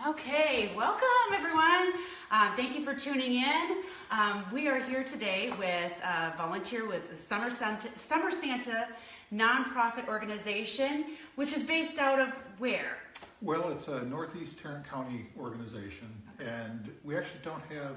Okay, welcome everyone. Thank you for tuning in. We are here today with a volunteer with the Summer Santa nonprofit organization, which is based out of where? Well, it's a Northeast Tarrant County organization, and we actually don't have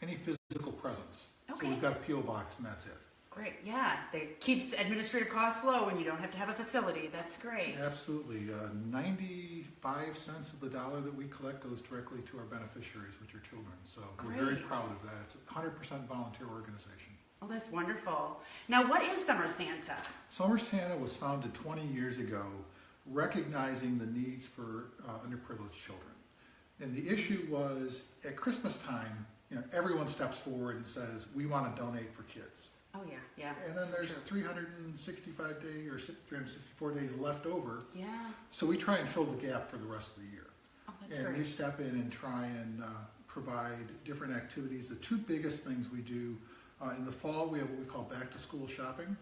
any physical presence. Okay. So we've got a P.O. box, and that's it. Great, yeah. That keeps administrative costs low when you don't have to have a facility. That's great. Absolutely. 95 cents of the dollar that we collect goes directly to our beneficiaries, which are children. So Great. We're very proud of that. It's a 100% volunteer organization. Oh, that's wonderful. Now, what is Summer Santa? Summer Santa was founded 20 years ago, recognizing the needs for underprivileged children. And the issue was, at Christmas time, everyone steps forward and says, we want to donate for kids. Oh, yeah. And then there's 365 days or 364 days left over. Yeah. So we try and fill the gap for the rest of the year. Oh, that's and great. we step in and try and provide different activities. The two biggest things we do, in the fall, we have what we call back to school shopping.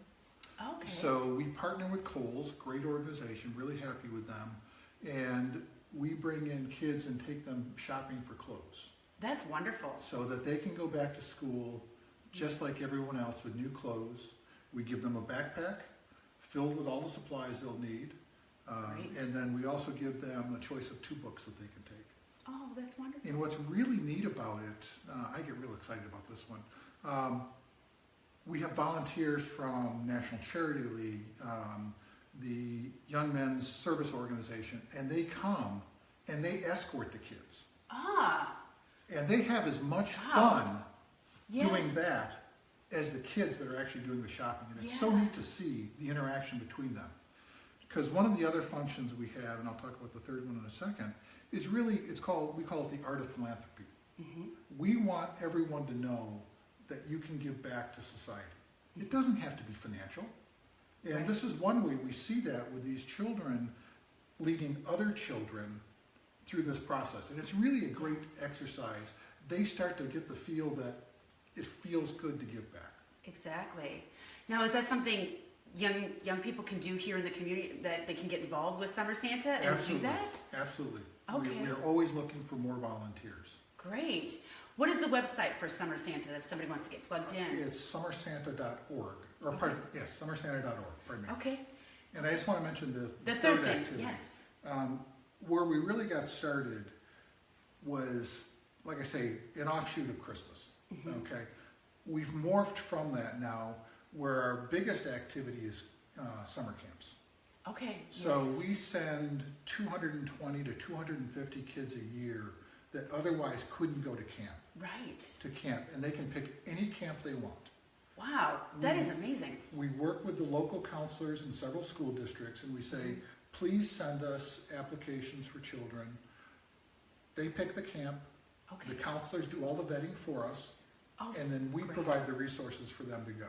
Okay. So we partner with Kohl's, great organization, really happy with them. And we bring in kids and take them shopping for clothes. That's wonderful. So that they can go back to school just like everyone else with new clothes. We give them a backpack filled with all the supplies they'll need. And then we also give them a choice of 2 books that they can take. Oh, that's wonderful. And what's really neat about it, I get real excited about this one. We have volunteers from National Charity League, the Young Men's Service Organization, and they come and they escort the kids. Ah. And they have as much fun doing that as the kids that are actually doing the shopping. And it's so neat to see the interaction between them. Because one of the other functions we have, and I'll talk about the third one in a second, is really, we call it the art of philanthropy. Mm-hmm. We want everyone to know that you can give back to society. It doesn't have to be financial. And this is one way we see that with these children leading other children through this process. And it's really a great exercise. They start to get the feel that it feels good to give back. Exactly. Now, is that something young people can do here in the community, that they can get involved with Summer Santa and do that? Absolutely. Okay. We're always looking for more volunteers. Great. What is the website for Summer Santa if somebody wants to get plugged in? It's summersanta.org. Or pardon, yes, summersanta.org. Pardon me. Okay. And I just want to mention the third thing, activity. yes. Where we really got started was, like I say, an offshoot of Christmas. Mm-hmm. Okay. We've morphed from that now, where our biggest activity is summer camps. Okay. So we send 220 to 250 kids a year that otherwise couldn't go to camp. Right. To camp, and they can pick any camp they want. Wow, that is amazing. We work with the local counselors in several school districts, and we say, please send us applications for children. They pick the camp. Okay. The counselors do all the vetting for us, and then we provide the resources for them to go.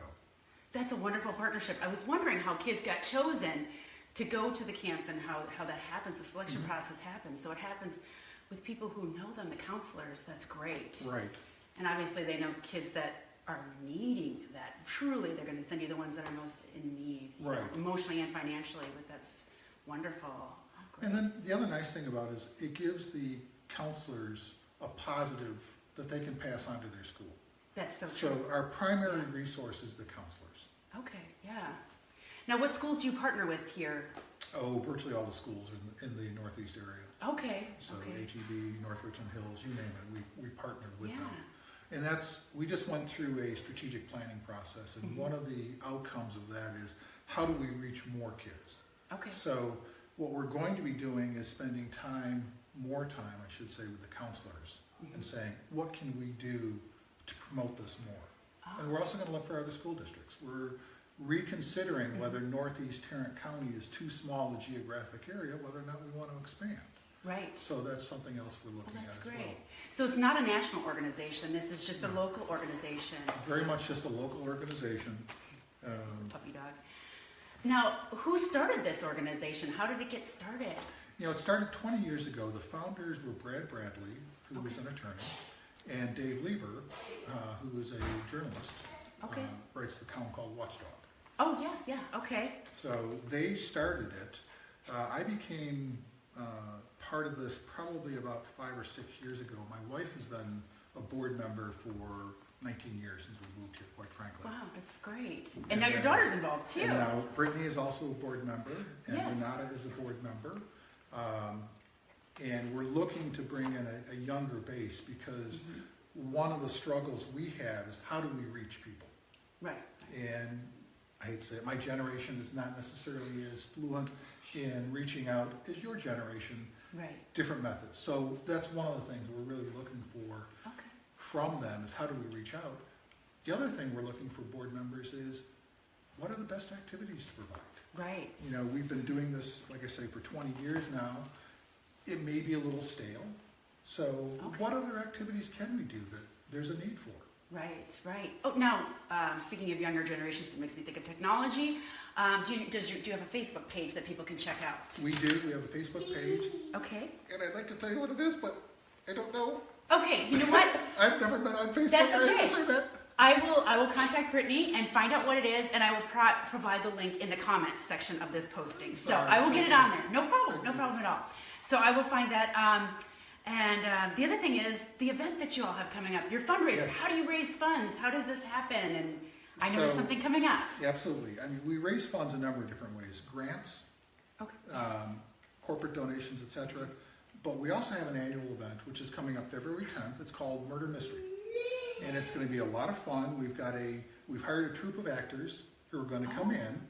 That's a wonderful partnership. I was wondering how kids got chosen to go to the camps and how that happens, the selection process happens. So it happens with people who know them, the counselors. That's great. Right. And obviously they know kids that are needing that. Truly, they're going to send you the ones that are most in need, right, emotionally and financially. But that's wonderful. Oh, and then the other nice thing about it is it gives the counselors a positive that they can pass on to their school. That's so true. So our primary resource is the counselors. Okay, yeah. Now, what schools do you partner with here? Oh, virtually all the schools in the Northeast area. Okay. So HEB, North Richland Hills, you name it, we partner with them. And we just went through a strategic planning process, and one of the outcomes of that is, how do we reach more kids? Okay. So what we're going to be doing is spending more time, I should say, with the counselors, and saying, what can we do to promote this more? And we're also going to look for other school districts. We're reconsidering whether Northeast Tarrant County is too small a geographic area, whether or not we want to expand. Right. So that's something else we're looking at as well. That's great. So it's not a national organization. This is just a local organization. Very much just a local organization. Puppy dog. Now, who started this organization? How did it get started? It started 20 years ago. The founders were Brad Bradley, who was an attorney, and Dave Lieber, who is a journalist, writes the column called Watchdog. Oh, yeah, okay. So they started it. I became part of this probably about 5 or 6 years ago. My wife has been a board member for 19 years since we moved here, quite frankly. Wow, that's great. And now your daughter's involved too. And now Brittany is also a board member, and Yes. Renata is a board member. And we're looking to bring in a younger base because one of the struggles we have is how do we reach people? Right. And I hate to say it, my generation is not necessarily as fluent in reaching out as your generation. Right. Different methods. So that's one of the things we're really looking for from them is how do we reach out? The other thing we're looking for board members is what are the best activities to provide? Right. You know, we've been doing this, like I say, for 20 years now. It may be a little stale. So what other activities can we do that there's a need for? Right, right. Oh, now, speaking of younger generations, it makes me think of technology. Do you have a Facebook page that people can check out? We do. We have a Facebook page. Okay. And I'd like to tell you what it is, but I don't know. Okay, you know what? I've never been on Facebook. That's okay. I have to say that. I will contact Brittany and find out what it is, and I will provide the link in the comments section of this posting. So I will get it on there. No problem. No problem at all. So I will find that. And the other thing is the event that you all have coming up, your fundraiser. Yes. How do you raise funds? How does this happen? And I know there's something coming up. Absolutely. I mean, we raise funds a number of different ways. Grants, corporate donations, etc. But we also have an annual event, which is coming up February 10th. It's called Murder Mystery. And it's going to be a lot of fun. We've hired a troupe of actors who are going to come in.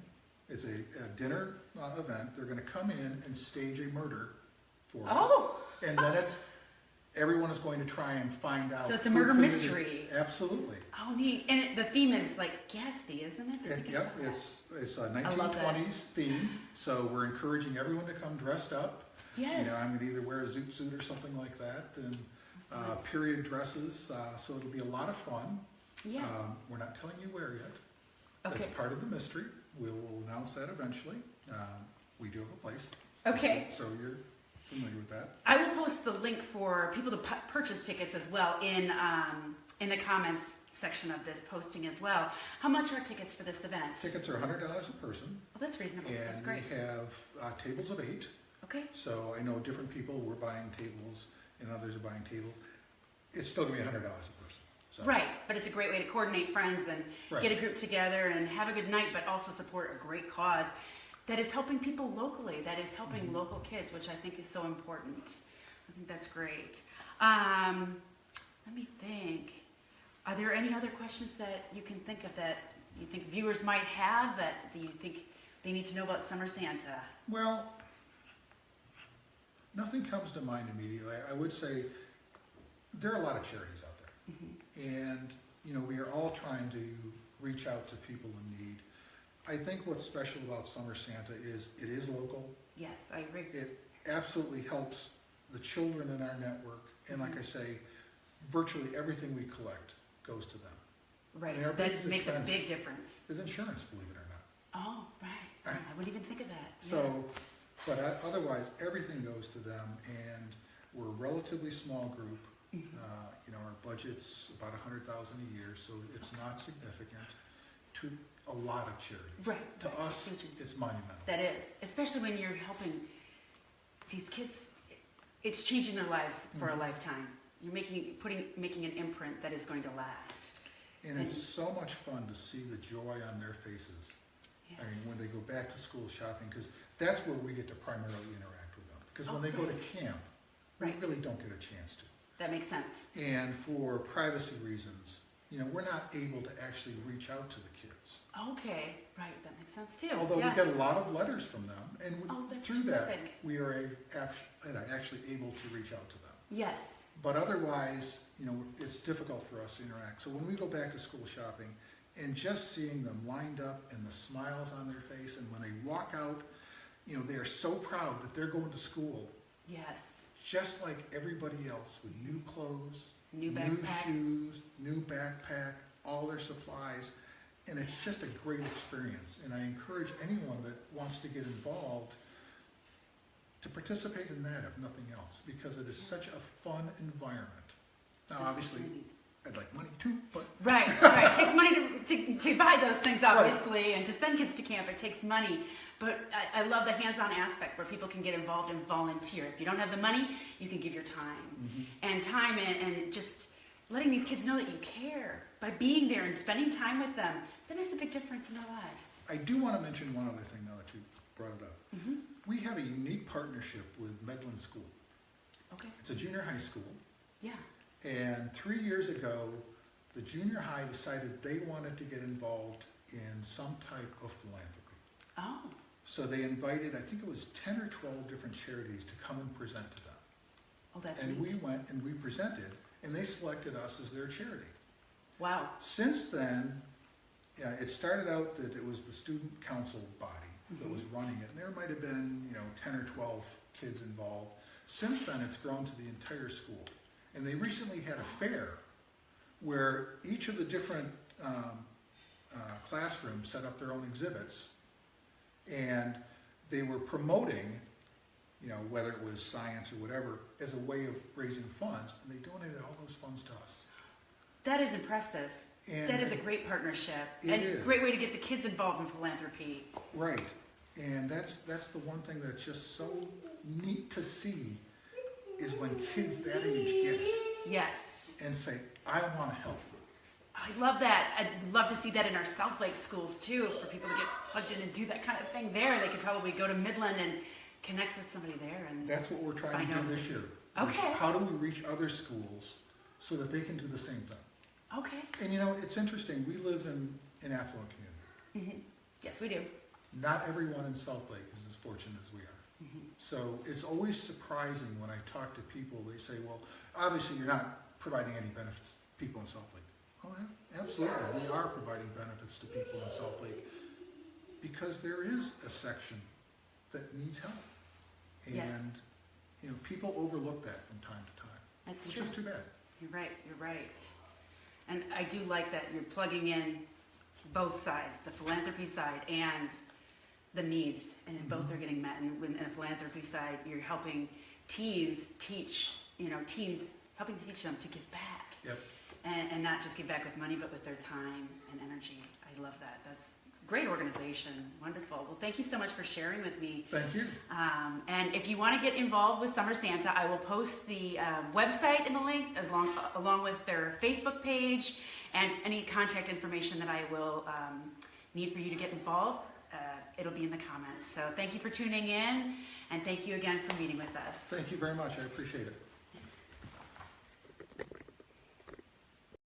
It's a dinner event. They're going to come in and stage a murder for us. And then everyone is going to try and find out. So it's a murder mystery. Absolutely. Oh, neat. And the theme is like Gatsby, isn't it? Yep, it's a 1920s theme. So we're encouraging everyone to come dressed up. Yes. You know, I'm going to either wear a zoot suit or something like that, and period dresses. So it'll be a lot of fun. Yes. We're not telling you where yet. Okay. That's part of the mystery. We'll announce that eventually. We do have a place. Okay. So you're familiar with that. I will post the link for people to purchase tickets as well in the comments section of this posting as well. How much are tickets for this event? Tickets are $100 a person. Well, that's reasonable. And that's great. We have tables of 8. Okay. So I know different people were buying tables and others are buying tables. It's still going to be $100 a person. So. Right, but it's a great way to coordinate friends and get a group together and have a good night, but also support a great cause that is helping people locally, that is helping local kids, which I think is so important. I think that's great. Let me think. Are there any other questions that you can think of that you think viewers might have that you think they need to know about Summer Santa? Well, nothing comes to mind immediately. I would say there are a lot of charities out there. And, you know, we are all trying to reach out to people in need. I think what's special about Summer Santa is it is local. Yes, I agree. It absolutely helps the children in our network. And like I say, virtually everything we collect goes to them. Right, that makes a big difference. Is insurance, believe it or not. Oh, right. I wouldn't even think of that. So, but otherwise, everything goes to them. And we're a relatively small group. You know, our budget's about $100,000 a year, so it's not significant to a lot of charities. Right. To us, it's monumental. That is, especially when you're helping these kids. It's changing their lives for a lifetime. You're making an imprint that is going to last. And it's so much fun to see the joy on their faces. Yes. I mean, when they go back to school shopping, because that's where we get to primarily interact with them. Because when they go to camp, we really don't get a chance to. That makes sense. And for privacy reasons, you know, we're not able to actually reach out to the kids. Okay, right, that makes sense too. Although we get a lot of letters from them, and through that, we are actually able to reach out to them. Yes. But otherwise, you know, it's difficult for us to interact. So when we go back to school shopping, and just seeing them lined up and the smiles on their face, and when they walk out, you know, they are so proud that they're going to school. Yes. Just like everybody else, with new clothes, new shoes, new backpack, all their supplies, and it's just a great experience. And I encourage anyone that wants to get involved to participate in that, if nothing else, because it is such a fun environment. Now, obviously, I'd like money too, but... Right. It takes money to buy those things, obviously, and to send kids to camp, it takes money. But I love the hands-on aspect where people can get involved and volunteer. If you don't have the money, you can give your time. And time and just letting these kids know that you care. By being there and spending time with them, that makes a big difference in their lives. I do want to mention one other thing now that you brought it up. We have a unique partnership with Medland School. Okay. It's a junior high school. Yeah. And 3 years ago, the junior high decided they wanted to get involved in some type of philanthropy. Oh. So they invited, I think it was 10 or 12 different charities to come and present to them. Oh, that's And neat. we went and we presented, and they selected us as their charity. Wow. Since then, it started out that it was the student council body that was running it, and there might have been 10 or 12 kids involved. Since then, it's grown to the entire school. And they recently had a fair where each of the different classrooms set up their own exhibits, and they were promoting, whether it was science or whatever, as a way of raising funds, and they donated all those funds to us. That is impressive. And that is a great partnership. It and is. A great way to get the kids involved in philanthropy. Right. And that's the one thing that's just so neat to see is when kids that age get it. Yes. And say, I want to help. I love that. I'd love to see that in our South Lake schools too, for people to get plugged in and do that kind of thing there. They could probably go to Midland and connect with somebody there. And that's what we're trying to do this year. Okay. How do we reach other schools so that they can do the same thing? Okay. And it's interesting. We live in an affluent community. Yes, we do. Not everyone in South Lake is as fortunate as we are. So it's always surprising when I talk to people. They say, well, obviously you're not providing any benefits to people in South Lake. Oh, yeah, absolutely. We are providing benefits to people in South Lake because there is a section that needs help. And, Yes. People overlook that from time to time. That's which true. is too bad. You're right. And I do like that you're plugging in both sides, the philanthropy side and the needs, and in both are getting met. And in the philanthropy side, you're helping teens teach, helping to teach them to give back. Yep. And not just give back with money, but with their time and energy. I love that. That's a great organization. Wonderful. Well, thank you so much for sharing with me. Thank you. And if you want to get involved with Summer Santa, I will post the website in the links along with their Facebook page and any contact information that I will need for you to get involved. It'll be in the comments. So thank you for tuning in, and thank you again for meeting with us. Thank you very much. I appreciate it.